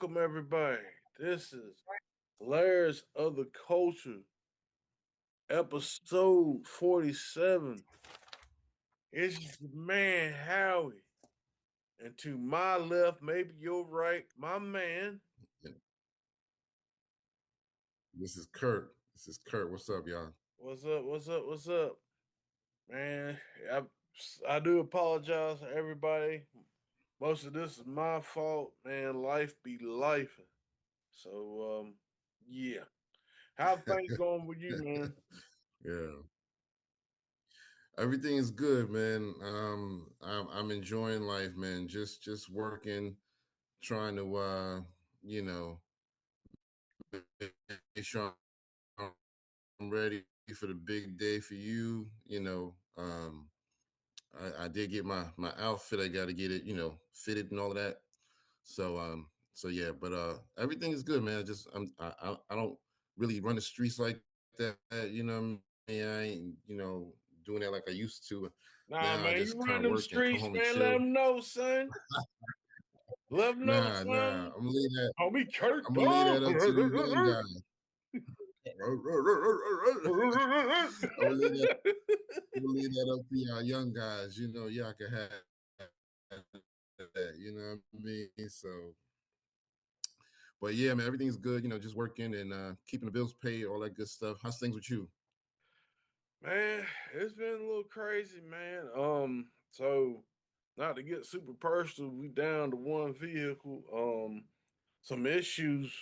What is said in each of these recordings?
Welcome everybody. This is Layers of the Culture, episode 47. It's your man Howie. And to my left, maybe your right, my man. This is Kurt. This is Kurt. What's up, y'all? What's up? What's up? What's up? Man, I, I do apologize to everybody. Most of this is my fault, man. Life be life. So yeah. How things going with you, man? Yeah, everything is good, man. I'm enjoying life, man. Just working, trying to you know, make sure I'm ready for the big day for you. I did get my outfit. I got to get it, fitted and all of that. So yeah, but everything is good, man. I don't really run the streets like that. You know what I mean? I ain't doing that like I used to. Nah, Now I man, you just kind run of them work and come streets, home and man. Let chill. them know, son. Let them know, Nah. son. Homie Kurt. I'm gonna leave that up to the young guys. I'm gonna leave that. I'm gonna leave that up to y'all young guys. Y'all can have that. You know what I mean? But yeah, man, everything's good. Just working and keeping the bills paid, all that good stuff. How's things with you? Man, it's been a little crazy, man. So not to get super personal, we down to one vehicle. Some issues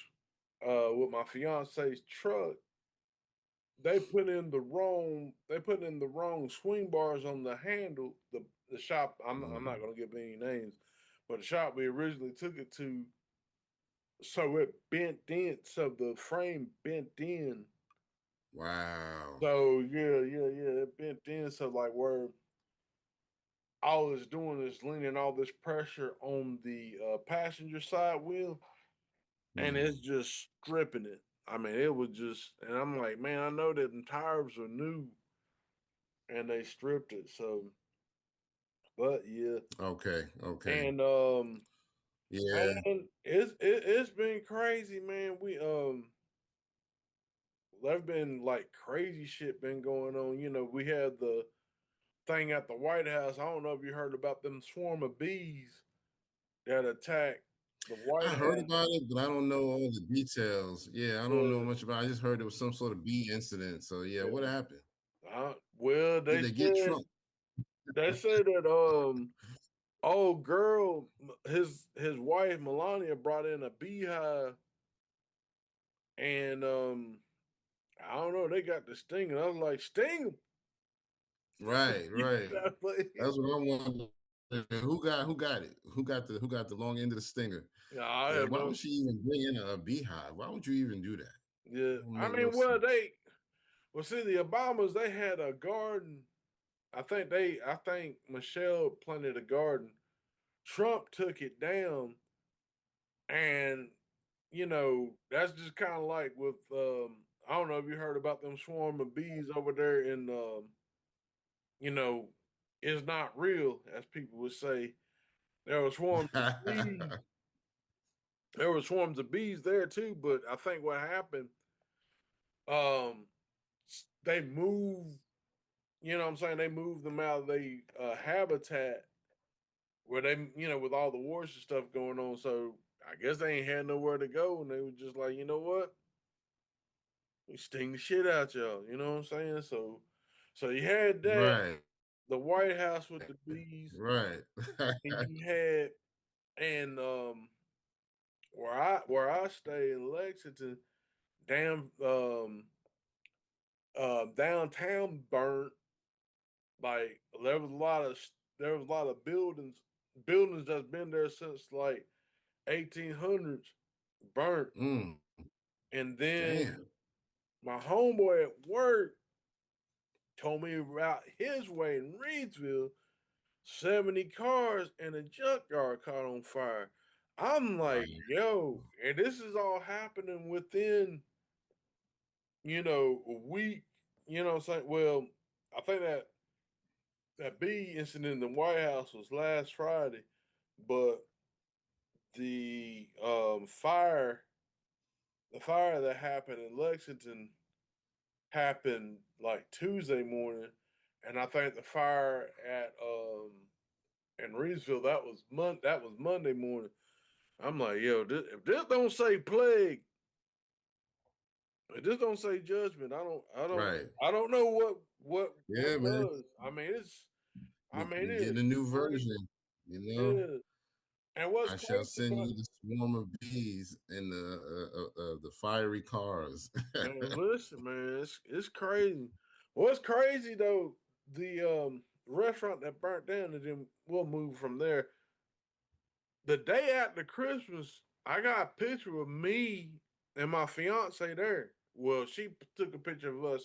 with my fiance's truck. They put in the wrong swing bars on the handle. The shop, I'm not Mm. gonna give any names, but the shop we originally took it to, so it bent in, so the frame bent in. Wow. So yeah, it bent in. So like where all it's doing is leaning all this pressure on the passenger side wheel, and Mm. it's just stripping it. I mean, it was just, and I'm like, man, I know that the tires are new, and they stripped it. So, but yeah, Okay. and Yeah. man, it's been crazy, man. There've been like crazy shit been going on. We had the thing at the White House. I don't know if you heard about them swarm of bees that attacked the I White heard House. about it, but I don't know all the details. Yeah, I don't know Yeah, much about it. I just heard there was some sort of bee incident. So yeah, what yeah. happened? Well, Did they get Trump? they said that old girl, his wife Melania brought in a beehive, and I don't know, they got the sting, and I was like, sting Right. them. That's what I'm wondering. Who got it? Who got the long end of the stinger? Yeah, I And have why no. would she even bring in a beehive? Why would you even do that? Yeah, That don't I make no mean, well, sense. see, the Obamas, they had a garden. I think Michelle planted a garden. Trump took it down, and that's just kind of like with I don't know if you heard about them swarm of bees over there in you know, it's not real, as people would say. There were swarms of bees. There were swarms of bees there too, but I think what happened, um, they moved. You know what I'm saying? They moved them out of their habitat where with all the wars and stuff going on. So I guess they ain't had nowhere to go, and they were just like, you know what? We sting the shit out y'all. You know what I'm saying? So you had that, Right. the White House with the bees, Right. and you had and where I stay in Lexington, damn downtown burnt. Like there was a lot of buildings that's been there since like 1800s burnt. mm, And then damn. my homeboy at work told me about his way in Reedsville, 70 cars and a junkyard caught on fire. I'm Wow. like, yo, and this is all happening within, a week. You know what I'm saying? Well, I think that bee incident in the White House was last Friday, but the the fire that happened in Lexington happened like Tuesday morning, and I think the fire at in Reedsville that was Monday morning. I'm like, yo, if this don't say plague, if this don't say judgment, Right. I don't know Yeah, what man. does. I mean We're getting a it's new crazy. version, you know? Yeah. And what's I shall crazy send about you the swarm of bees and the fiery cars. man, listen, man, it's crazy. What's crazy though, the restaurant that burnt down and then we'll move from there. The day after Christmas, I got a picture of me and my fiance there. Well, she took a picture of us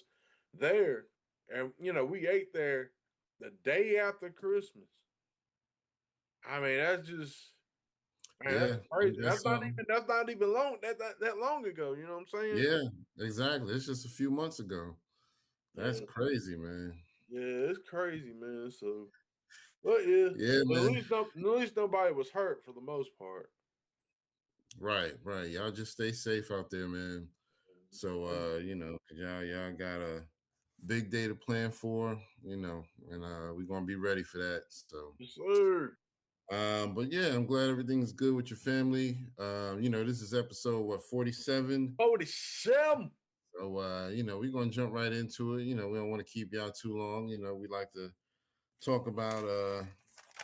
there, and we ate there the day after Christmas. I mean, that's just man, that's Yeah, crazy. that's something. That's not even long that long ago. You know what I'm saying? Yeah, exactly. It's just a few months ago. That's Yeah, crazy, man. yeah, it's crazy, man. So, but yeah, Yeah, but man. at least nobody was hurt for the most part. Right, right. Y'all just stay safe out there, man. So y'all got a big day to plan for, and we're gonna be ready for that. So Yes, sir. but yeah, I'm glad everything's good with your family. This is episode 47. 47. So we're gonna jump right into it. We don't want to keep y'all too long. We like to talk about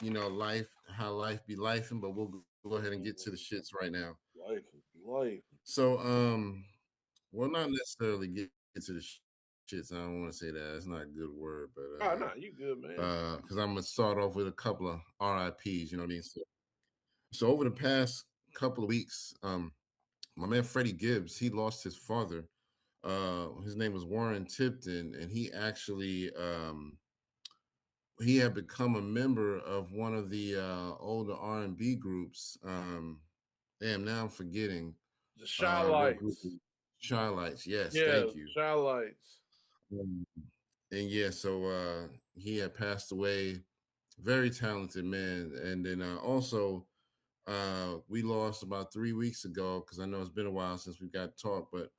life, how life be lifing, but we'll go ahead and get to the shits right now. Life is life. So well, not necessarily get to the shits. I don't want to say that. It's not a good word, Oh, no, you good, man. but because I'm gonna start off with a couple of RIPs, you know what I mean? So over the past couple of weeks, my man Freddie Gibbs, he lost his father. His name was Warren Tipton, and he actually he had become a member of one of the older R&B groups. Damn, now I'm forgetting The Shy Lights. Shy Lights. Yes, Yeah, thank you. Shy Lights. Um, and yeah, so he had passed away. Very talented man. And then also we lost about 3 weeks ago, because I know it's been a while since we got to talk, but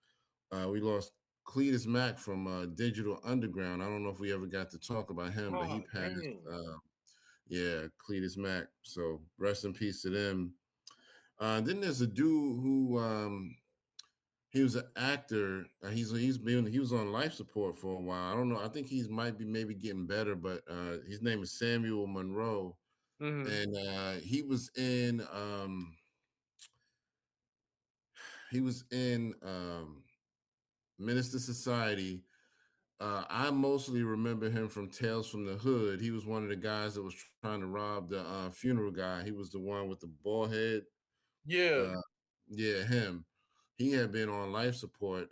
we lost Cletus Mack from Digital Underground. I don't know if we ever got to talk about him, but he Oh, passed. damn. Yeah, Cletus Mack. So rest in peace to them. Then there's a dude who he was an actor. He was on life support for a while. I don't know. I think he's might be maybe getting better, but his name is Samuel Monroe, Hmm. and he was in Minister Society. I mostly remember him from Tales from the Hood. He was one of the guys that was trying to rob the funeral guy. He was the one with the bald head. Yeah. Uh, yeah, him. He had been on life support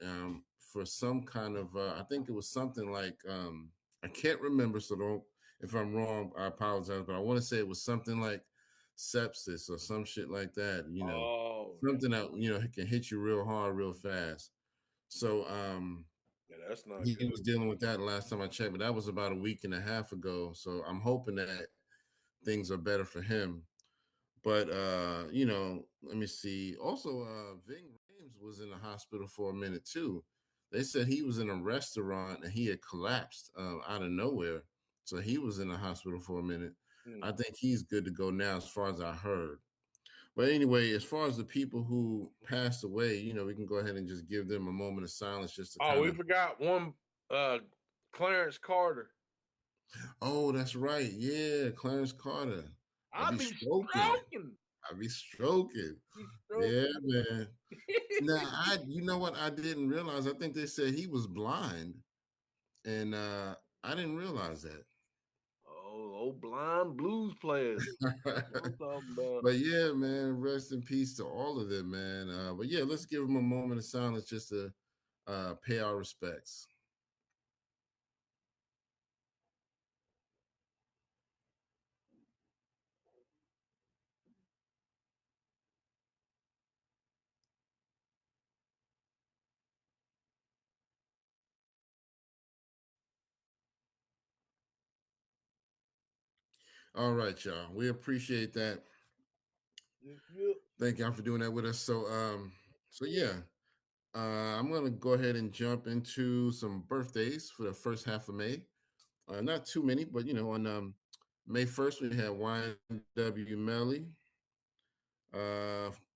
for some kind of. I think it was something like I can't remember. So don't. If I'm wrong, I apologize. But I want to say it was something like sepsis or some shit like that. Oh, Something that can hit you real hard, real fast. So yeah, that's not he good. was dealing with that last time I checked, but that was about a week and a half ago. So I'm hoping that things are better for him. But let me see. Also, Ving Rhames was in the hospital for a minute too. They said he was in a restaurant and he had collapsed out of nowhere. So he was in the hospital for a minute. Hmm. I think he's good to go now, as far as I heard. But anyway, as far as the people who passed away, we can go ahead and just give them a moment of silence just to Oh, kind we of. forgot one. Clarence Carter. Oh, that's right. Yeah, Clarence Carter. I I be be stroking. stroking. I be stroking. Be Yeah, stroking. man. Now, you know what? I didn't realize. I think they said he was blind, and I didn't realize that. Oh, old blind blues players. What I'm talking about. But yeah, man, rest in peace to all of them, man. But yeah, let's give them a moment of silence just to pay our respects. All right, y'all. We appreciate that. Yeah. Thank y'all for doing that with us. So yeah, I'm gonna go ahead and jump into some birthdays for the first half of May. Not too many, but on May 1st we had YNW Melly.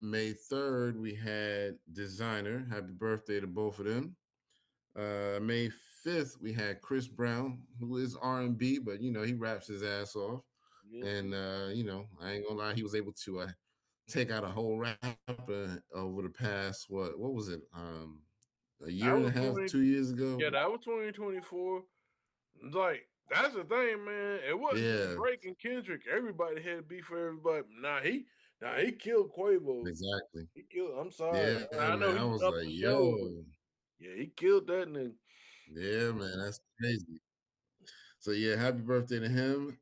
May 3rd we had Designer. Happy birthday to both of them. May 5th we had Chris Brown, who is R&B, but he raps his ass off. Yes, sir. And I ain't gonna lie, he was able to take out a whole rapper over the past what was it? A That year and a was half, 20. 2 years ago. Yeah, that was 2024. Like that's the thing, man. It wasn't just Yeah, Drake and Kendrick. Everybody had beef for everybody. Nah, he killed Quavo. exactly. He killed. I'm sorry. Yeah, I know man. I he's was up like, for show, but yo, yeah, he killed that nigga. yeah, man, that's crazy. So yeah, happy birthday to him.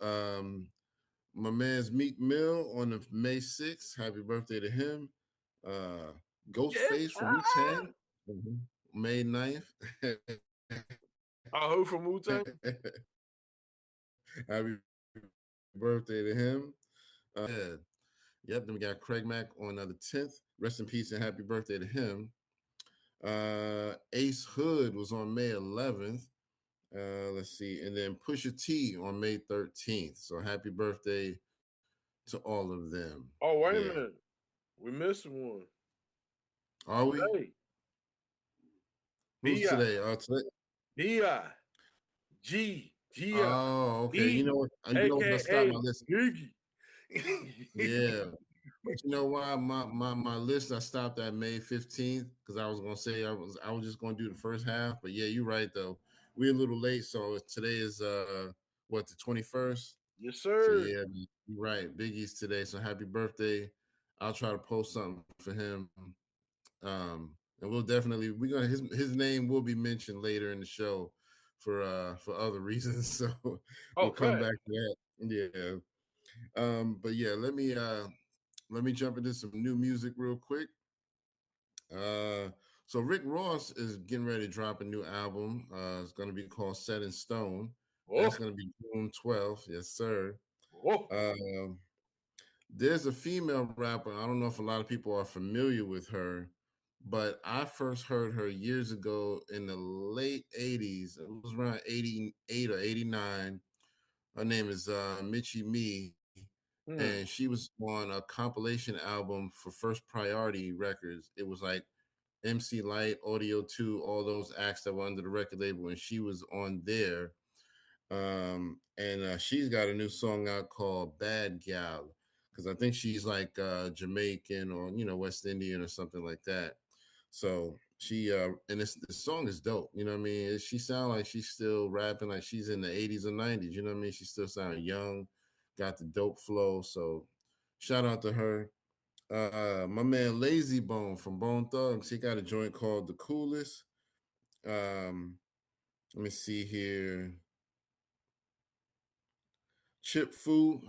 My man's Meek Mill on the May 6th. Happy birthday to him. Uh Yes. Ghostface from Wu-Tang, May 9th. I heard from Wu Tang. Happy birthday to him. Yeah. Yep, then we got Craig Mack on the 10th. Rest in peace and happy birthday to him. Ace Hood was on May 11th. Let's see. And then Pusha T on May 13th. So happy birthday to all of them. Oh wait a Yeah. minute, we missed one Are we? today. Who's Bi today? Today? Bi G Oh, okay. You know Easy, what? You know what? I stopped aka my list. Biggie. Yeah. But you know why my list I stopped at May 15th because I was gonna say I was just gonna do the first half, but yeah, you're right though. We're a little late, so today is what, the 21st. Yes, So sir. yeah, you're right. Biggie's today, so happy birthday. I'll try to post something for him. And we're gonna his name will be mentioned later in the show for other reasons. So we'll Oh, come fact. back to that. Yeah. But yeah, let me jump into some new music real quick. Uh, so Rick Ross is getting ready to drop a new album. It's going to be called Set in Stone. That's Oh, going to be June 12th. Yes, sir. oh. Um, there's a female rapper. I don't know if a lot of people are familiar with her, but I first heard her years ago in the late 80s. It was around 88 or 89. Her name is Mitchie Me, Hmm. and she was on a compilation album for First Priority Records. It was like MC Light, Audio 2, all those acts that were under the record label, and she was on there. And she's got a new song out called Bad Gal, because I think she's like Jamaican or West Indian or something like that. So she and this song is dope. You know what I mean? She sound like she's still rapping like she's in the 80s or 90s. You know what I mean? She still sound young, got the dope flow. So shout out to her. My man Lazy Bone from Bone Thugs, he got a joint called The Coolest. Um, let me see here. Chip Fu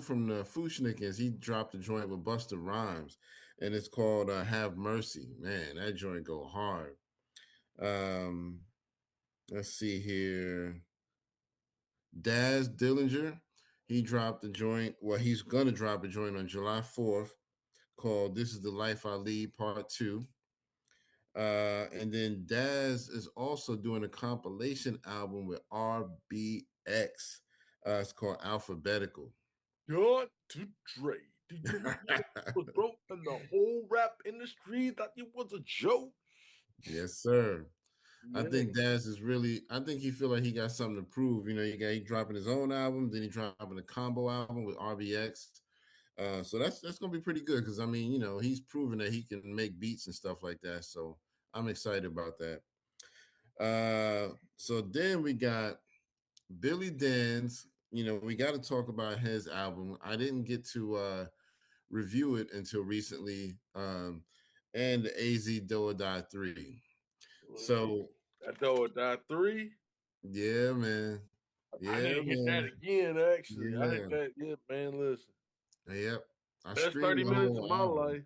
from the Fushnikins, he dropped a joint with Busta Rhymes, and it's called Have Mercy. Man, that joint go hard. Um, let's see here. Daz Dillinger, he dropped a joint. Well, he's gonna drop a joint on July 4th called "This Is the Life I Lead" Part Two. And then Daz is also doing a compilation album with RBX. It's called Alphabetical. Got to Dre. Did you know he was broke and the whole rap industry thought it was a joke? Yes, sir. I Yeah. think Daz is really. I think he feel like he got something to prove. He dropping his own album, then he dropping a combo album with RBX. So that's gonna be pretty good because I mean, he's proven that he can make beats and stuff like that. So I'm excited about that. So then we got Billy Danze. We got to talk about his album. I didn't get to review it until recently. And the AZ Do or Die 3. So That though that three. yeah, man. I Yeah, didn't hit that man. again, actually. I hit Yeah. that, yeah, man. Listen, Yep. I best streamed 30 the minutes of whole my album. life.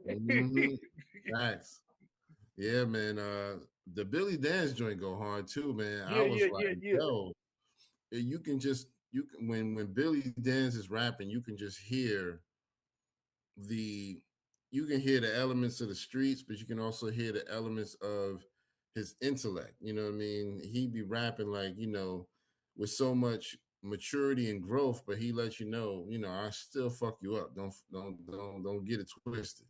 Mm-hmm. Facts. Yeah, man. The Billy Dance joint go hard too, man. I Yeah, was yeah, like, yeah, yeah. yo, you can just you can when Billy Dance is rapping, you can just hear the you can hear the elements of the streets, but you can also hear the elements of his intellect. You know what I mean? He be rapping like, with so much maturity and growth, but he lets you know, I still fuck you up. Don't get it twisted.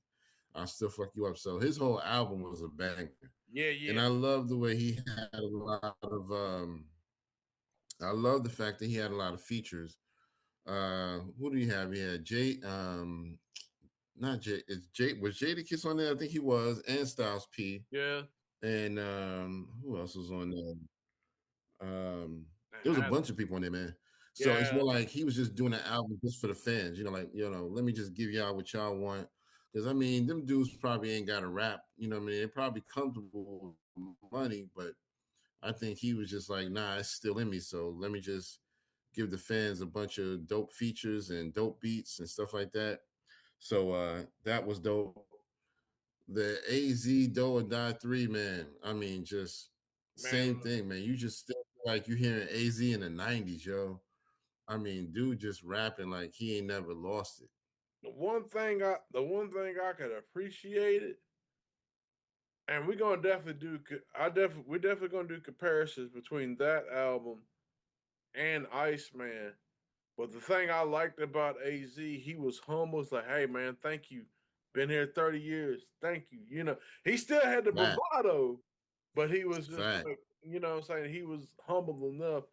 I still fuck you up. So his whole album was a banger. Yeah, And yeah, I love the way he had a lot of I love the fact that he had a lot of features. Who do you have? He had Jay not Jay. It's Jay. Was Jadakiss on there? I think he was, and Styles P. yeah. And who else was on there? Man, There was a bunch of people on there, man. So it's yeah, more like he was just doing an album just for the fans. Like let me just give y'all what y'all want. Because I mean, them dudes probably ain't got a rap. You know what I mean? They're probably comfortable with money, but I think he was just like, nah, it's still in me. So let me just give the fans a bunch of dope features and dope beats and stuff like that. So that was dope. The AZ Do or Die 3, man. I mean, just same man. thing, man. You just still feel like you hearing AZ in the 90s, yo. I mean, dude just rapping like he ain't never lost it. The one thing I could appreciate it, and we're gonna definitely do. We're definitely gonna do comparisons between that album and Iceman. But the thing I liked about AZ, he was humble. It's like, hey man, thank you. Been here 30 years. Thank you. He still had the Fact. bravado, but he was just Fact. like, what I'm saying? He was humble enough.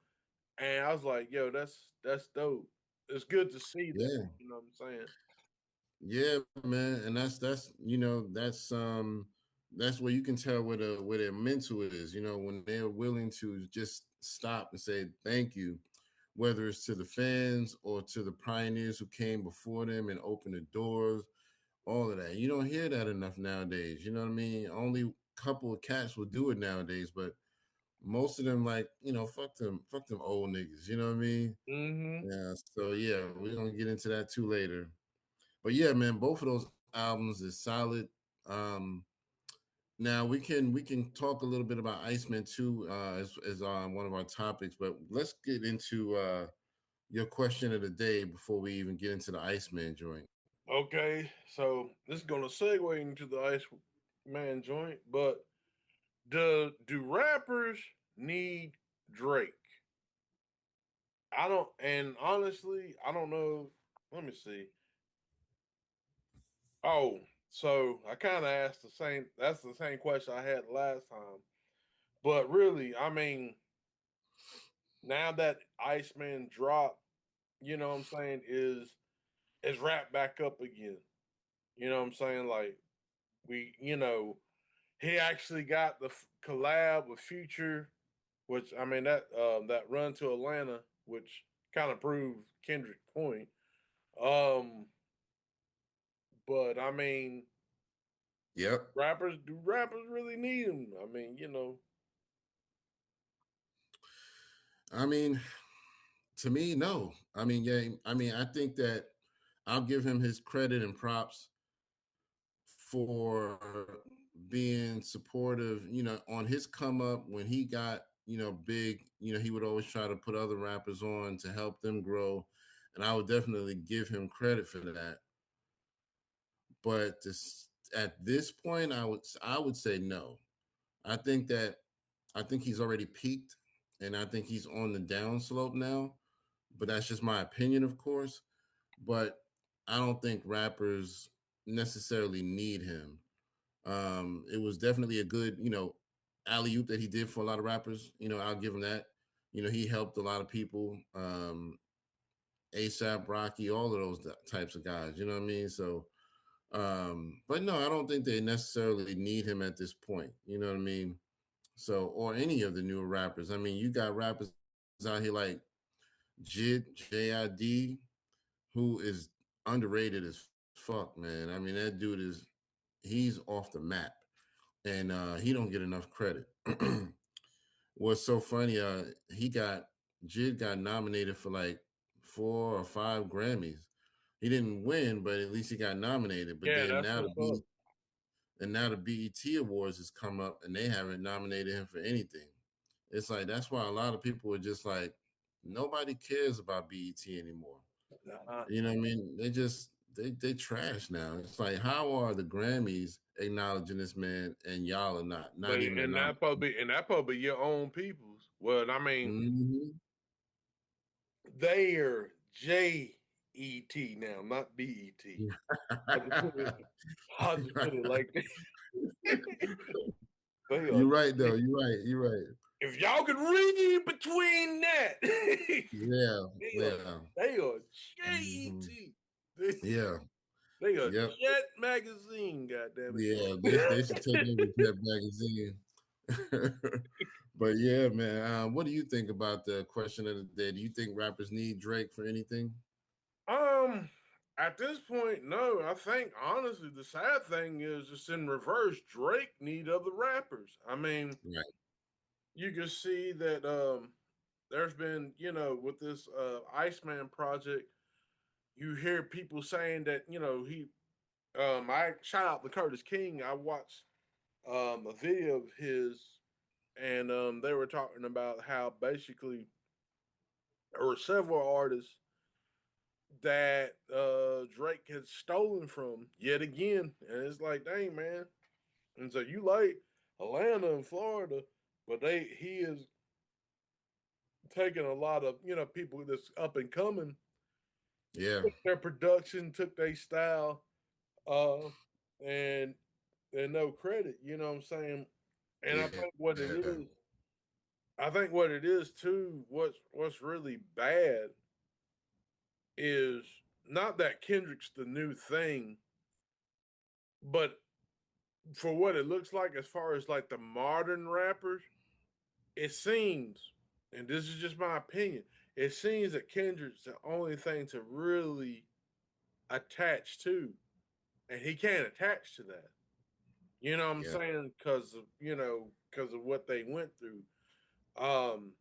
And I was like, yo, that's dope. It's good to see that. Yeah. You know what I'm saying? Yeah, man. And that's where you can tell where their mental is, when they're willing to just stop and say thank you, whether it's to the fans or to the pioneers who came before them and opened the doors, all of that. You don't hear that enough nowadays. You know what I mean? Only a couple of cats will do it nowadays, but most of them like, fuck them old niggas. You know what I mean? Mm-hmm. Yeah. So yeah, we're gonna get into that too later. But yeah, man, both of those albums is solid. Um, Now we can talk a little bit about Iceman too, as one of our topics, but let's get into your question of the day before we even get into the Iceman joint. Okay, so this is gonna segue into the Ice Man joint, but do rappers need Drake? I don't, and honestly, I don't know. Let me see. Oh, so I kind of asked the same. That's the same question I had last time. But really, I mean, now that Iceman dropped, you know what I'm saying, is rap back up again. You know what I'm saying? Like he actually got the collab with Future, which I mean that run to Atlanta, which kind of proved Kendrick's point. Um, but I mean, Yep. rappers really need him? I mean, I mean, to me, no. I mean, yeah. I mean, I think that I'll give him his credit and props for being supportive, on his come up when he got, big, he would always try to put other rappers on to help them grow. And I would definitely give him credit for that. But at this point, I would say no. I think that I think he's already peaked and I think he's on the downslope now. But that's just my opinion, of course. But I don't think rappers necessarily need him. It was definitely a good, alley oop that he did for a lot of rappers. I'll give him that. He helped a lot of people. ASAP Rocky, all of those types of guys. You know what I mean? So, but no, I don't think they necessarily need him at this point. You know what I mean? So, or any of the newer rappers. I mean, you got rappers out here like JID, who is underrated as fuck, man. I mean, that dude he's off the map and he don't get enough credit. What's so funny, Jid got nominated for like 4 or 5 Grammys. He didn't win, but at least he got nominated. But yeah, then that's what's up. now the BET Awards has come up and they haven't nominated him for anything. It's like that's why a lot of people are just like nobody cares about BET anymore. Uh-huh. You know what I mean? they trash now. It's like, how are the Grammys acknowledging this man and y'all are not But even and acknowledging? that probably your own people's. Well, I mean, Hmm. they are JET now, not BET. I'll just put it, I'll just put it like that. They are. You're right though. You're right. You're right. If y'all could read between that, Yeah. they are Yeah. they are Hmm. JET. They, Yeah. they are Yep. Jet Magazine. God damn Yeah. They should take it. over that magazine. But yeah, man. What do you think about the question of the day? Do you think rappers need Drake for anything? um, at this point, no. I think honestly, the sad thing is it's in reverse. Drake need other rappers. I mean, Right. you can see that there's been, with this Iceman project, you hear people saying that, he I shout out to Curtis King. I watched a video of his, and they were talking about how basically there were several artists that Drake had stolen from yet again. And it's like, dang man. And so you like Atlanta and Florida, but he is taking a lot of, people that's up and coming, Yeah. took their production, took their style, uh, and no credit, you know what I'm saying? And Yeah. I think what it is too, what's really bad is not that Kendrick's the new thing, but for what it looks like as far as like the modern rappers, it seems, and this is just my opinion, it seems that Kendrick's the only thing to really attach to, and he can't attach to that. You know what I'm Yeah. saying? Because of what they went through. Um,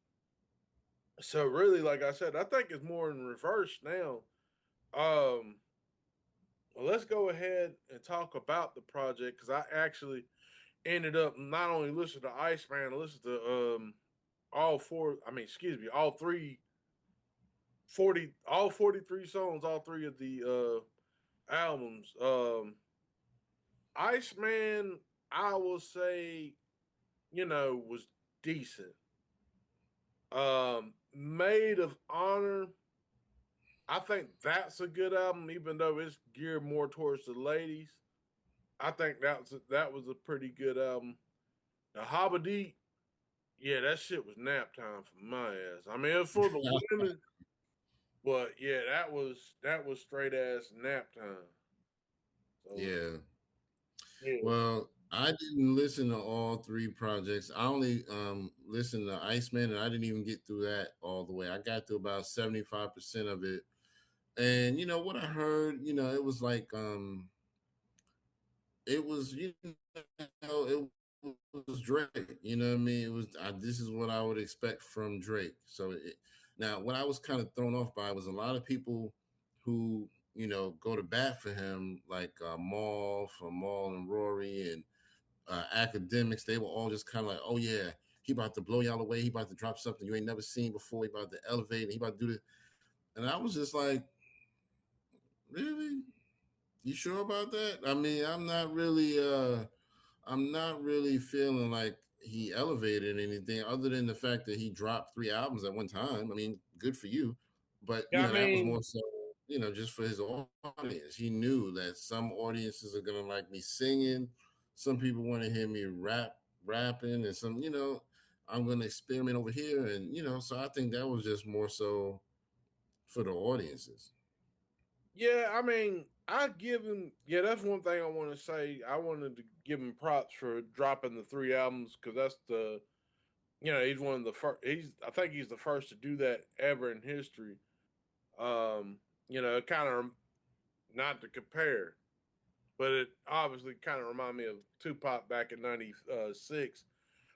so really, like I said, I think it's more in reverse now. Um, well, let's go ahead and talk about the project because I actually ended up not only listening to Iceman, I listened to all four. I mean, excuse me, all 43 songs, all three of the albums. Iceman, I will say, was decent. Maid of Honor, I think that's a good album, even though it's geared more towards the ladies. I think that was a pretty good album. The Habba, yeah, that shit was nap time for my ass. I mean, it was for the women, but yeah, that was straight ass nap time. So Yeah. yeah, Well, I didn't listen to all three projects. I only listened to Iceman, and I didn't even get through that all the way. I got to about 75% of it. And you know what I heard, it was like it was it was Drake. You know what I mean? It was this is what I would expect from Drake. Now what I was kind of thrown off by was a lot of people who go to bat for him, like Maul from Maul and Rory and academics. They were all just kind of like, oh yeah, he about to blow y'all away. He about to drop something you ain't never seen before. He about to elevate. And he about to do this. And I was just like, really? You sure about that? I mean, I'm not really feeling like he elevated anything other than the fact that he dropped three albums at one time. I mean, good for you. But, yeah. I that was mean, more so, just for his audience. He knew that some audiences are going to like me singing. Some people want to hear me rapping, and I'm going to experiment over here. And, so I think that was just more so for the audiences. yeah. I mean, I give him. Yeah, that's one thing I want to say. I wanted to give him props for dropping the three albums because that's he's one of the first. I think he's the first to do that ever in history. Um, kind of not to compare, but it obviously kind of reminded me of Tupac back in '96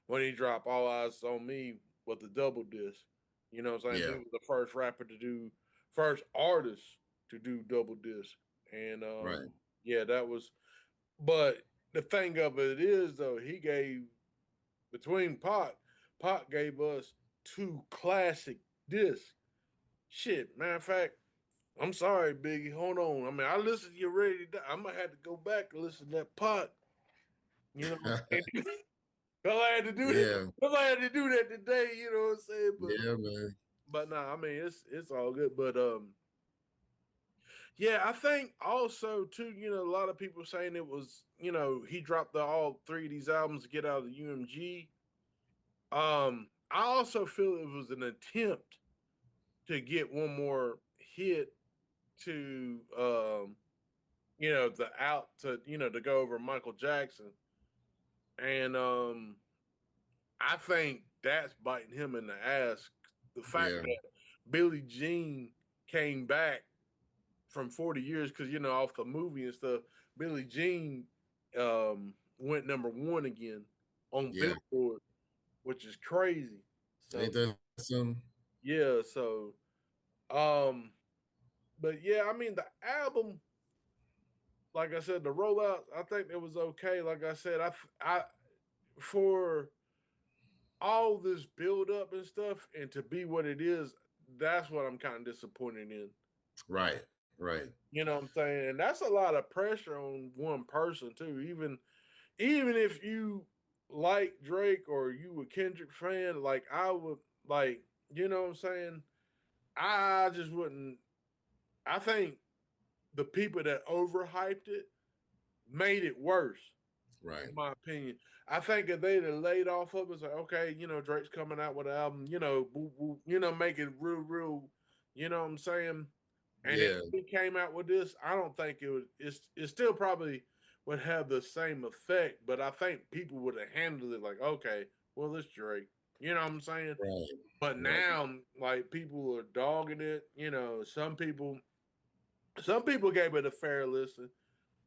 when he dropped "All Eyes on Me" with the double disc. You know what I'm saying? He Yeah, was the first artist to do double disc, and right. yeah, that was. But the thing of it is, though, he gave between Pac gave us two classic discs. Shit, matter of fact, I'm sorry, Biggie. Hold on. I mean, I listened to you Ready to Die. I might have to go back and listen to that pot. You know what I'm saying? Cause I had to do that. Yeah, Cause I had to do that today. You know what I'm saying? yeah, man. But nah, I mean it's all good. But yeah, I think also too. You know, a lot of people saying it was. You know, he dropped all three of these albums to get out of the UMG. I also feel it was an attempt to get one more hit to the out to to go over Michael Jackson. And I think that's biting him in the ass. The fact Yeah, that Billie Jean came back from 40 years because off the movie and stuff, Billie Jean went number 1 again on yeah. Billboard, which is crazy. So Ain't that some? yeah, so um but yeah, I mean the album, like I said, the rollout, I think it was okay. Like I said, I for all this build up and stuff, and to be what it is, that's what I'm kind of disappointed in. Right, right. You know what I'm saying? And that's a lot of pressure on one person too. Even if you like Drake or you a Kendrick fan, like I would like, you know what I'm saying? I just wouldn't. I think the people that overhyped it made it worse, Right. in my opinion. I think if they'd have laid off of it, it's like, okay, Drake's coming out with an album, boo, boo, make it real, you know what I'm saying? And if Yeah, he came out with this, I don't think it would. It still probably would have the same effect, but I think people would have handled it like, okay, well, it's Drake. You know what I'm saying? right, But right. now, like people are dogging it. Some people gave it a fair listen.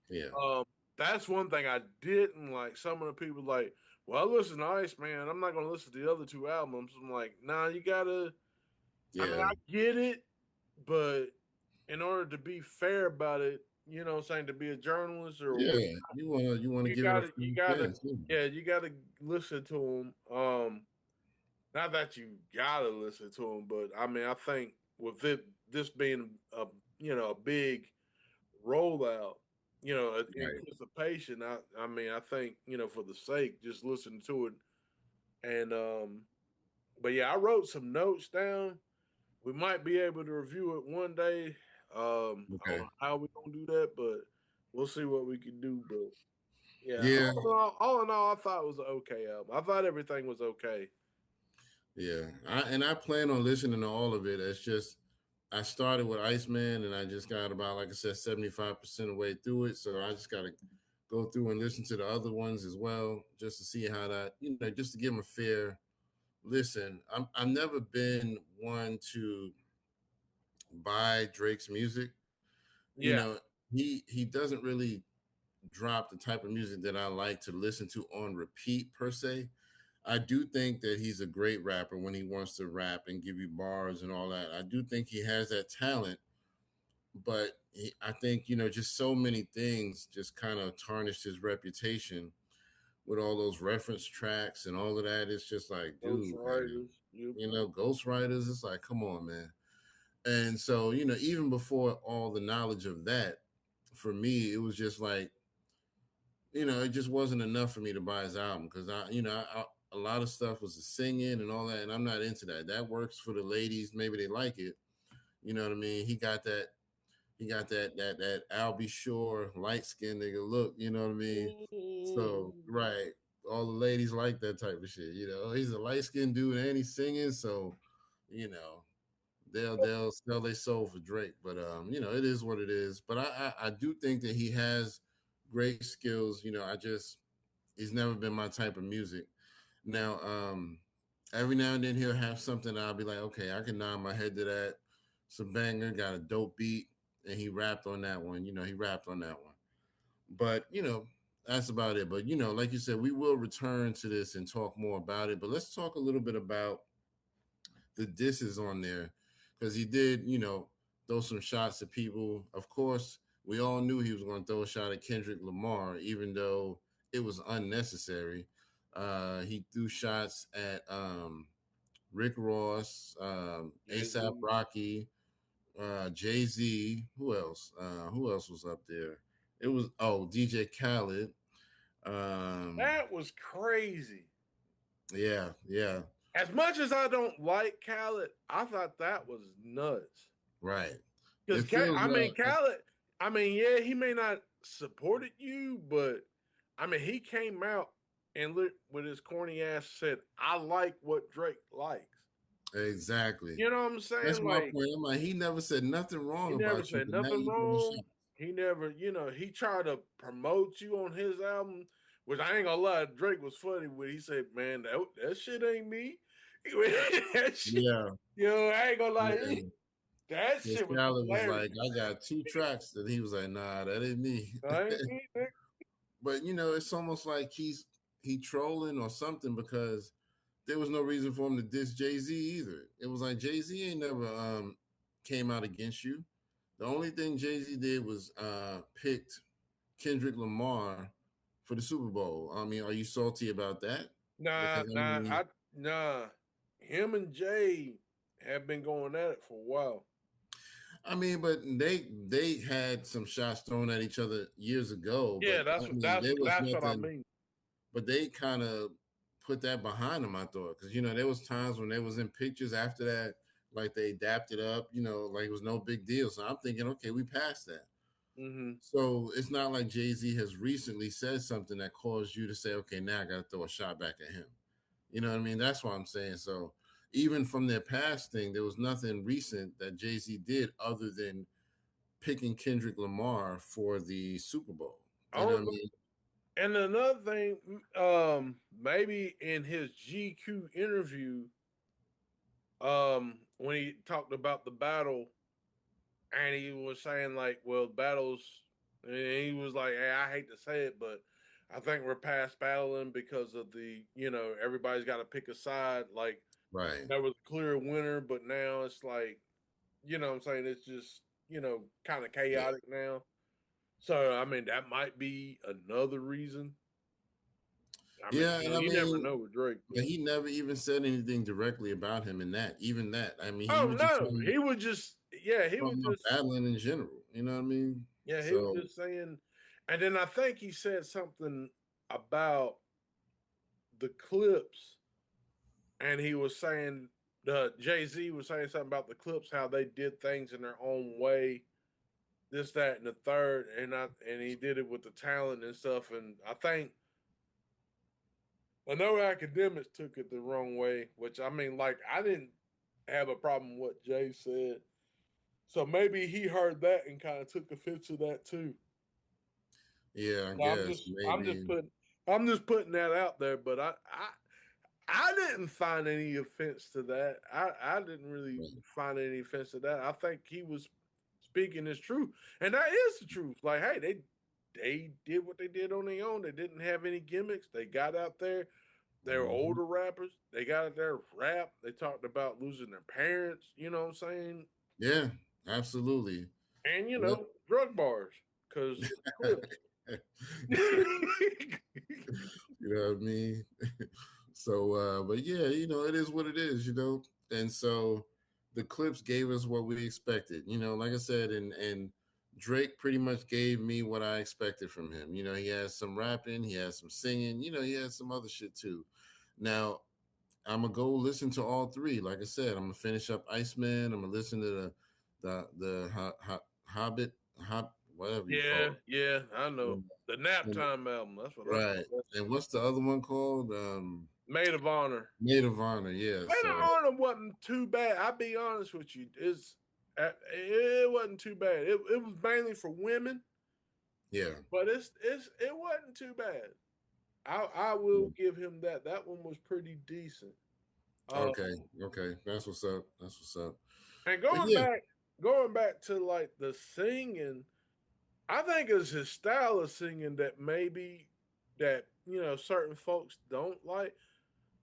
Yeah, Um, that's one thing I didn't like. Some of the people like, well, I listen to Iceman. I'm not gonna listen to the other two albums. I'm like, nah, you gotta. I mean, yeah, I get it, but in order to be fair about it, what I'm saying, to be a journalist or what, yeah. You wanna you give it a gotta, fair chance. Yeah. yeah, you gotta listen to them. Not that you gotta listen to them, but I mean, I think with this being a big rollout, Right. anticipation. I mean, I think for the sake, just listen to it. And but yeah, I wrote some notes down. We might be able to review it one day. I don't Okay. know how we're gonna do that, but we'll see what we can do. But yeah, Yeah, all in all, I thought it was an okay album. I thought everything was okay. yeah. I plan on listening to all of it. It's just I started with Iceman and I just got about, like I said, 75% of the way through it. So I just gotta go through and listen to the other ones as well, just to see how that, just to give them a fair listen. I've never been one to buy Drake's music. You Yeah, know, he doesn't really drop the type of music that I like to listen to on repeat per se. I do think that he's a great rapper when he wants to rap and give you bars and all that. I do think he has that talent, but I think just so many things just kind of tarnished his reputation with all those reference tracks and all of that. It's just like, Ghost dude, man, Riders. Yep. ghostwriters. It's like, come on, man. And so, even before all the knowledge of that, for me, it was just like, it just wasn't enough for me to buy his album because a lot of stuff was the singing and all that, and I'm not into that. That works for the ladies, maybe they like it. You know what I mean? He got that. He got that Albie Shore light skinned nigga look. You know what I mean? So right, all the ladies like that type of shit. He's a light skinned dude and he's singing, so you know they'll sell their soul for Drake. But it is what it is. But I do think that he has great skills. I just he's never been my type of music. Now, every now and then he'll have something I'll be like, okay, I can nod my head to that. It's a banger, got a dope beat, and he rapped on that one. He rapped on that one. But that's about it. But like you said, we will return to this and talk more about it. But let's talk a little bit about the disses on there because he did, throw some shots at people. Of course, we all knew he was going to throw a shot at Kendrick Lamar, even though it was unnecessary. He threw shots at Rick Ross, ASAP Jay-Z. Rocky, Jay-Z. Who else? Who else was up there? It was DJ Khaled. Um, That was crazy. yeah, yeah, As much as I don't like Khaled, I thought that was nuts. right. Because It feels Khaled, yeah, he may not supported you, but I mean, he came out and with his corny ass said, "I like what Drake likes." exactly. You know what I'm That's saying? my Like point. I'm like, he never said nothing he wrong never about you, said but now nothing you're doing wrong. shit. He never, he tried to promote you on his album, which I ain't gonna lie, Drake was funny when he said, "Man, that shit ain't me." That shit, Yeah, I ain't gonna lie, yeah. that Because shit was Khaled was hilarious. like, I got two tracks, and he was like, nah, that ain't me. I ain't me, nigga. But it's almost like he trolling or something because there was no reason for him to diss Jay Z either. It was like Jay Z ain't never came out against you. The only thing Jay Z did was picked Kendrick Lamar for the Super Bowl. I mean, are you salty about that? Nah, Because I nah, mean, nah. Him and Jay have been going at it for a while. but they had some shots thrown at each other years ago. Yeah, But that's I what mean, that's there was that's what I nothing. mean. But they kind of put that behind them, I thought, because there was times when they was in pictures after that, like they dapped it up, like it was no big deal. So I'm thinking, okay, we passed that. Mm-hmm. So it's not like Jay-Z has recently said something that caused you to say, okay, now I got to throw a shot back at him. You know what I mean? That's what I'm saying. So even from their past thing, there was nothing recent that Jay-Z did other than picking Kendrick Lamar for the Super Bowl. You know what I Oh, mean? and another thing, maybe in his GQ interview, when he talked about the battle, and he was saying like, well, battles, and he was like, hey, I hate to say it, but I think we're past battling because of everybody's got to pick a side. Like Right. there was a clear winner, but now it's like, what I'm saying, it's just, kind of Yeah. chaotic now. So I mean, that might be another reason. I mean, Yeah, and I you never mean, know with Drake, but but he never even said anything directly about him in that. Even that. I mean, he oh was just no, he was just, yeah, he was talking about just, battling in general. You know what I mean? yeah, he was So just saying, and then I think he said something about the Clips, and he was saying the Jay-Z was saying something about the Clips, how they did things in their own way, this, that, and the third, and he did it with the talent and stuff, and I know academics took it the wrong way, which I mean, like I didn't have a problem with what Jay said. So maybe he heard that and kind of took offense to that too. yeah, I So I'm guess just I'm just maybe. putting I'm just putting that out there, but I didn't find any offense to that. I didn't really find any offense to that. I think he was speaking his truth, and that is the truth. Like, hey, they did what they did on their own. They didn't have any gimmicks. They got out there. They were Mhm. older rappers. They got out there rap. They talked about losing their parents. You know what I'm saying? Yeah, absolutely. And Yep. drug bars because Clips. You know what I mean? So, but yeah, it is what it is, And so the Clips gave us what we expected, like I said, and Drake pretty much gave me what I expected from him. He has some rapping, he has some singing, he has some other shit too. Now, I'm gonna go listen to all three. Like I said, I'm gonna finish up Iceman. I'm gonna listen to the Hobbit, whatever you Yeah, call yeah, I know. it. The Nap And- Time album. That's what I right. call that. And what's the other one called? Maid of Honor. Maid of Honor. Yeah. Maid So of Honor wasn't too bad. I'll be honest with you. It wasn't too bad. It was mainly for women, yeah. but it wasn't too bad. I will give him that. That one was pretty decent. Uh, Okay. Okay. That's what's up. That's what's up. and But yeah. going back to like the singing, I think it's his style of singing that maybe that certain folks don't like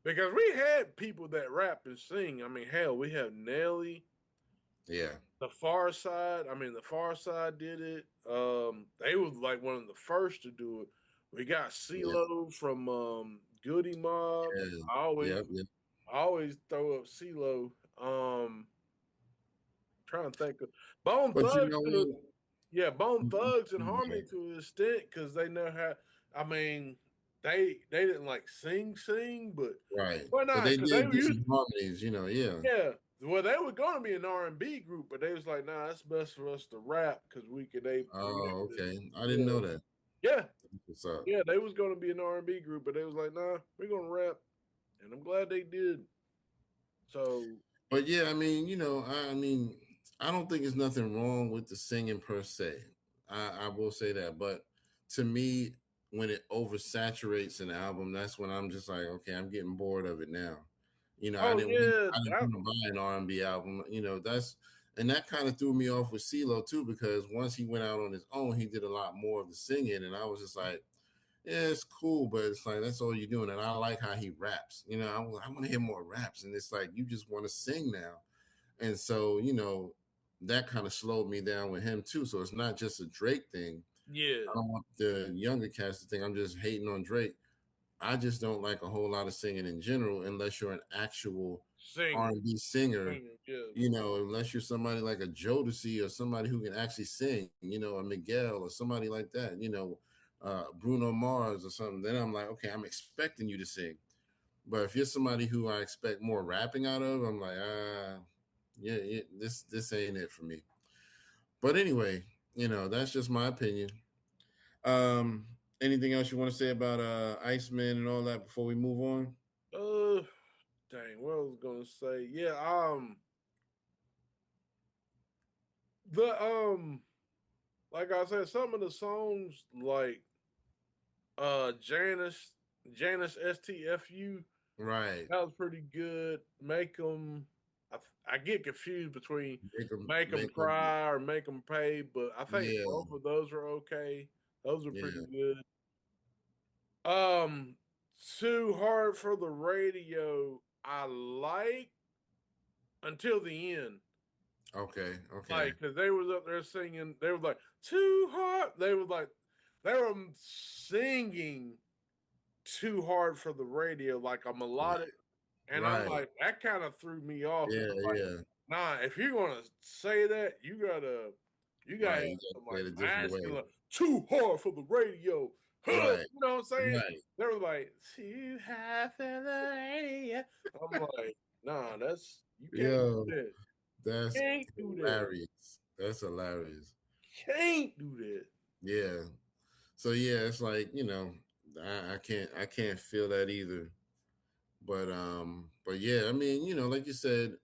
because we had people that rap and sing. I mean, hell, we have Nelly, Yeah. the Far Side. I mean, the Far Side did it. They was like one of the first to do it. We got Yeah. CeeLo from Goody Mob. Yeah. I always Yep. Yep. I always throw up CeeLo. Um, trying to think of Bone But you Thugs know to the what? yeah, Bone Thugs and Yeah, Harmony to an extent because they know how. I mean, they didn't like sing, but right. why But not? they Because they did were do used, some harmonies, yeah. yeah. Well, they were going to be an R&B group, but they was like, nah, it's best for us to rap because we Oh, able to, okay. I didn't yeah, know that. yeah, What's up? yeah. They was going to be an R&B group, but they was like, nah, we're gonna rap, and I'm glad they did. So But yeah, I mean, I don't think there's nothing wrong with the singing per se. I will say that. But to me, when it oversaturates an album, that's when I'm just like, okay, I'm getting bored of it now. oh yeah, I didn't that, want to buy an R&B album. And that kind of threw me off with CeeLo too, because once he went out on his own, he did a lot more of the singing, and I was just like, yeah, it's cool, but it's like that's all you're doing. And I like how he raps. I want to hear more raps, and it's like you just want to sing now. And so, that kind of slowed me down with him too. So it's not just a Drake thing. yeah, I don't want the younger cast to think I'm just hating on Drake. I just don't like a whole lot of singing in general, unless you're an actual singer, R&B singer. singer, yeah, Unless you're somebody like a Jodeci or somebody who can actually sing, a Miguel or somebody like that, Bruno Mars or something. Then I'm like, okay, I'm expecting you to sing. But if you're somebody who I expect more rapping out of, I'm like, yeah, this ain't it for me. But anyway, that's just my opinion. Anything else you want to say about Iceman and all that before we move on? uh, dang, what I was gonna say, yeah, the like I said, some of the songs like Janice STFU, Right. that was pretty good. Make them, I get confused between make them Make them, cry or make them pay, but I think yeah, both of those are okay. Those are pretty yeah. good. Um, Too Hard for the Radio, I like until the end. Okay, okay. Like, cause they was up there singing, they was like too hard. They were singing too hard for the radio, like a melodic, and I'm Right. like, that kind of threw me off. Yeah, Cause I'm like, yeah. nah, if you're gonna say that, you gotta Right. have You got to some play like it a different way. masculine, too hard for the radio. Huh, Right. you know what I'm saying? Right. They were like, too hard for the radio. I'm like, nah, you can't Yo, do that. that's Can't do that. hilarious. That's hilarious. Can't do that. Yeah. So yeah, it's like, I can't feel that either. But yeah, I mean, like you said,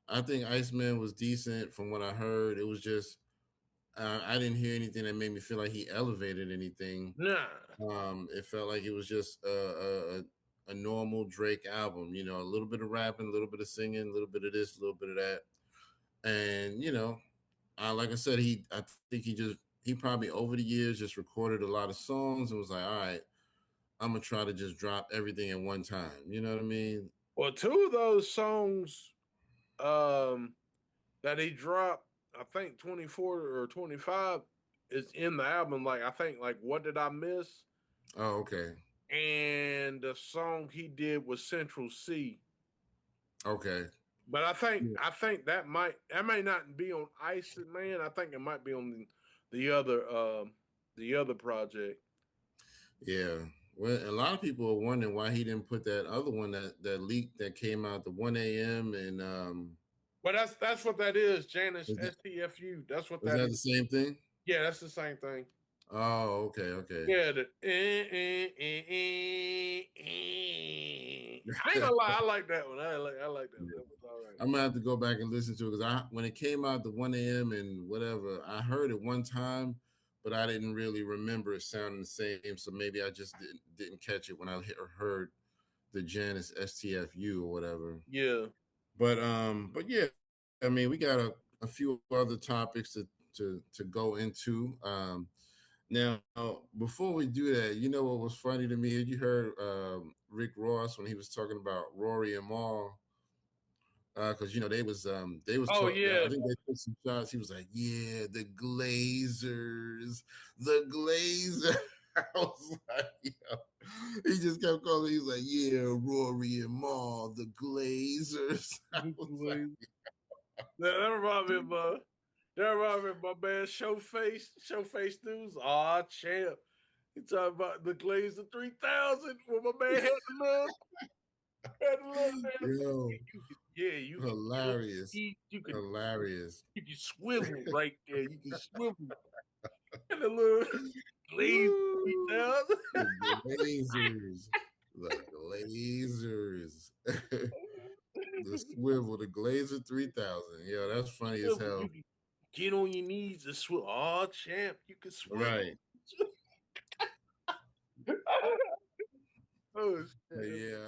I think Iceman was decent from what I heard. It was just I didn't hear anything that made me feel like he elevated anything. Nah. It felt like it was just a normal Drake album, a little bit of rapping, a little bit of singing, a little bit of this, a little bit of that. And, like I said, I think he probably over the years just recorded a lot of songs and was like, all right, I'm gonna try to just drop everything at one time. You know what I mean? Well, two of those songs um that he dropped, I think 24 or 25 is in the album. Like I think like What Did I Miss? Oh, okay. And the song he did was Central C. Okay. But Yeah. I think that may not be on Ice Man. I think it might be on the other project. Yeah. Well, a lot of people are wondering why he didn't put that other one that leaked that came out the 1 a.m. and But that's what that is, Janice is that, STFU. That's what is that that is. the same thing? Yeah, that's the same thing. Oh, okay, okay. Yeah, I ain't gonna lie, I like that one. I like that one. Yeah. That was all right. I'm gonna have to go back and listen to it because when it came out the 1 a.m. and whatever, I heard it one time, but I didn't really remember it sounding the same. So maybe I just didn't catch it when I heard the Janice STFU or whatever. Yeah. But yeah, I mean, we got a few other topics to go into. Now, before we do that, you know what was funny to me? You heard Rick Ross when he was talking about Rory and Mal, because they was Oh talking. yeah. I think they took some shots. He was like, "Yeah, the Glazers, the Glazers." I was like, he just kept calling. He was like, "Yeah, Rory and Mal, the Glazers." I was like, That remind me of that remind me of my man Showface News. Aw, champ. He talking about the Glazer 3000 where my man had the little damn. Yo, You can hilarious, hilarious. you can swivel right there. You can swivel. And the little Glazer Woo! 3000. The Glazers, the Glazers, the swivel, the Glazer 3000. Yo, that's funny as You hell. can get on your knees and swivel. Aw, champ. You can swivel. Right. Oh, But shit. yeah,